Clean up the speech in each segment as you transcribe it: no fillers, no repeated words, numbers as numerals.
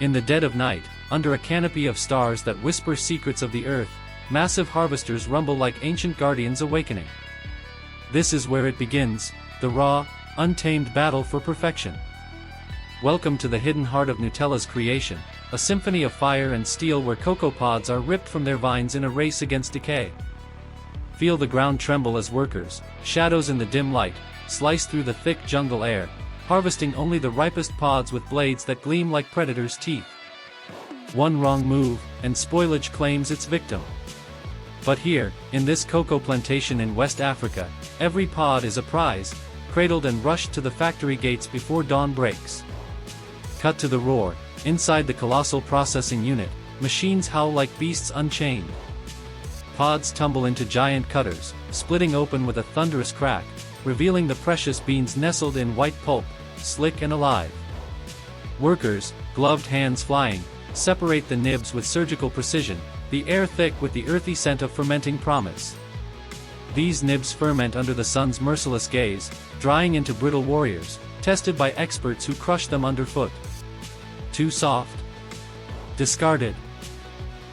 In the dead of night, under a canopy of stars that whisper secrets of the earth, massive harvesters rumble like ancient guardians awakening. This is where it begins, the raw, untamed battle for perfection. Welcome to the hidden heart of Nutella's creation, a symphony of fire and steel where cocoa pods are ripped from their vines in a race against decay. Feel the ground tremble as workers, shadows in the dim light, slice through the thick jungle air, harvesting only the ripest pods with blades that gleam like predators' teeth. One wrong move, and spoilage claims its victim. But here, in this cocoa plantation in West Africa, every pod is a prize, cradled and rushed to the factory gates before dawn breaks. Cut to the roar, inside the colossal processing unit, machines howl like beasts unchained. Pods tumble into giant cutters, splitting open with a thunderous crack, revealing the precious beans nestled in white pulp, slick and alive. Workers, gloved hands flying, separate the nibs with surgical precision, the air thick with the earthy scent of fermenting promise. These nibs ferment under the sun's merciless gaze, drying into brittle warriors, tested by experts who crush them underfoot. Too soft? Discarded.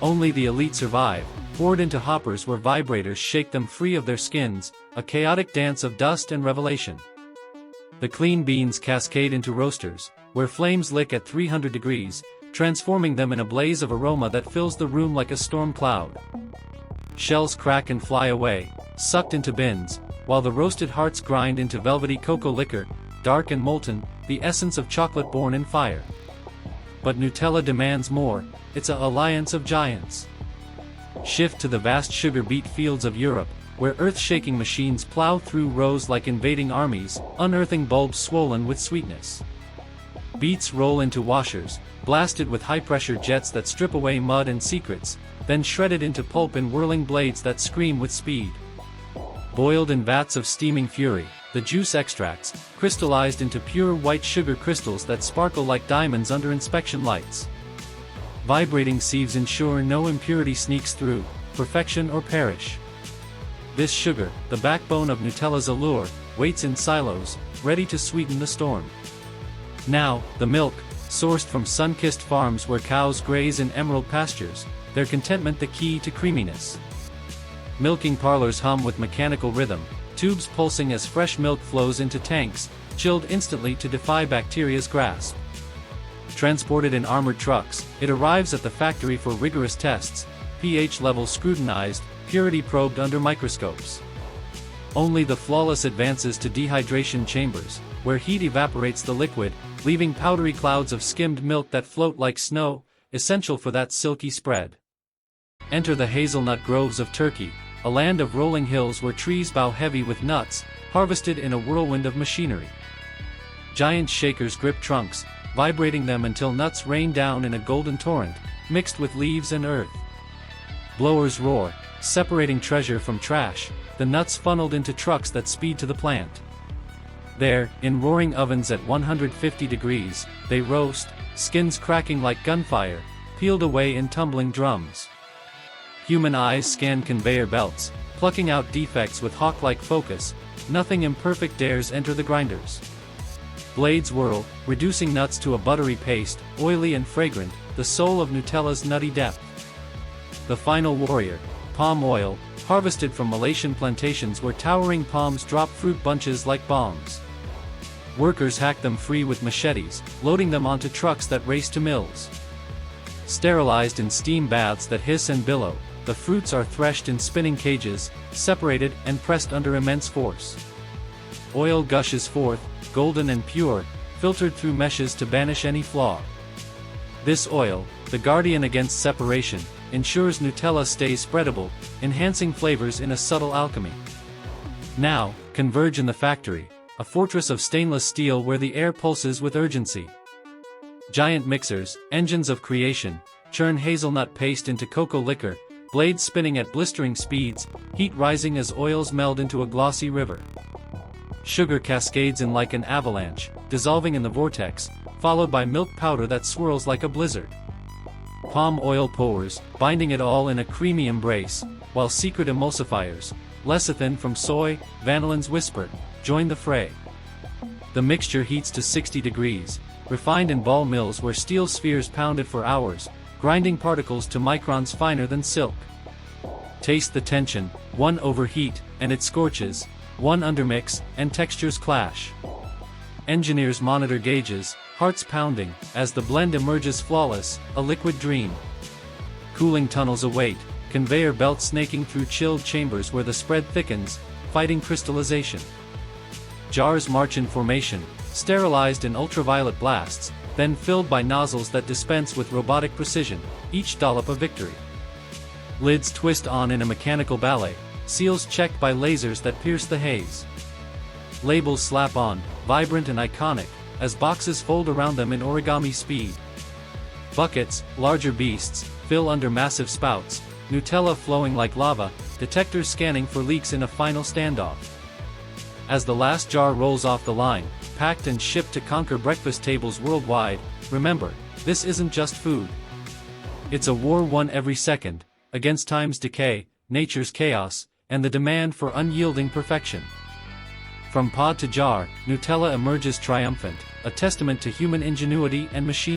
Only the elite survive, poured into hoppers where vibrators shake them free of their skins, a chaotic dance of dust and revelation. The clean beans cascade into roasters, where flames lick at 300 degrees, transforming them in a blaze of aroma that fills the room like a storm cloud. Shells crack and fly away, sucked into bins, while the roasted hearts grind into velvety cocoa liquor, dark and molten, the essence of chocolate born in fire. But Nutella demands more, it's an alliance of giants. Shift to the vast sugar beet fields of Europe, where earth-shaking machines plow through rows like invading armies, unearthing bulbs swollen with sweetness. Beets roll into washers, blasted with high-pressure jets that strip away mud and secrets, then shredded into pulp in whirling blades that scream with speed. Boiled in vats of steaming fury, the juice extracts, crystallized into pure white sugar crystals that sparkle like diamonds under inspection lights. Vibrating sieves ensure no impurity sneaks through, perfection or perish. This sugar, the backbone of Nutella's allure, waits in silos, ready to sweeten the storm. Now, the milk, sourced from sun-kissed farms where cows graze in emerald pastures, their contentment the key to creaminess. Milking parlors hum with mechanical rhythm, tubes pulsing as fresh milk flows into tanks, chilled instantly to defy bacteria's grasp. Transported in armored trucks, it arrives at the factory for rigorous tests, pH levels scrutinized, purity probed under microscopes. Only the flawless advances to dehydration chambers, where heat evaporates the liquid, leaving powdery clouds of skimmed milk that float like snow, essential for that silky spread. Enter the hazelnut groves of Turkey, a land of rolling hills where trees bow heavy with nuts, harvested in a whirlwind of machinery. Giant shakers grip trunks, vibrating them until nuts rain down in a golden torrent, mixed with leaves and earth. Blowers roar, separating treasure from trash, the nuts funneled into trucks that speed to the plant. There, in roaring ovens at 150 degrees, they roast, skins cracking like gunfire, peeled away in tumbling drums. Human eyes scan conveyor belts, plucking out defects with hawk-like focus, nothing imperfect dares enter the grinders. Blades whirl, reducing nuts to a buttery paste, oily and fragrant, the soul of Nutella's nutty depth. The final warrior, palm oil, harvested from Malaysian plantations where towering palms drop fruit bunches like bombs. Workers hack them free with machetes, loading them onto trucks that race to mills. Sterilized in steam baths that hiss and billow, the fruits are threshed in spinning cages, separated and pressed under immense force. Oil gushes forth, golden and pure, filtered through meshes to banish any flaw. This oil, the guardian against separation, ensures Nutella stays spreadable, enhancing flavors in a subtle alchemy. Now, converge in the factory, a fortress of stainless steel where the air pulses with urgency. Giant mixers, engines of creation, churn hazelnut paste into cocoa liquor, blades spinning at blistering speeds, heat rising as oils meld into a glossy river. Sugar cascades in like an avalanche, dissolving in the vortex, followed by milk powder that swirls like a blizzard. Palm oil pours, binding it all in a creamy embrace, while secret emulsifiers, lecithin from soy, vanillin's whisper, join the fray. The mixture heats to 60 degrees, refined in ball mills where steel spheres pounded for hours, grinding particles to microns finer than silk. Taste the tension, one overheat, and it scorches, one undermix, and textures clash. Engineers monitor gauges, hearts pounding, as the blend emerges flawless, a liquid dream. Cooling tunnels await, conveyor belts snaking through chilled chambers where the spread thickens, fighting crystallization. Jars march in formation, sterilized in ultraviolet blasts, then filled by nozzles that dispense with robotic precision, each dollop a victory. Lids twist on in a mechanical ballet, seals checked by lasers that pierce the haze. Labels slap on, vibrant and iconic, as boxes fold around them in origami speed. Buckets, larger beasts, fill under massive spouts, Nutella flowing like lava, detectors scanning for leaks in a final standoff. As the last jar rolls off the line, packed and shipped to conquer breakfast tables worldwide, remember, this isn't just food. It's a war won every second, against time's decay, nature's chaos, and the demand for unyielding perfection. From pod to jar, Nutella emerges triumphant, a testament to human ingenuity and machine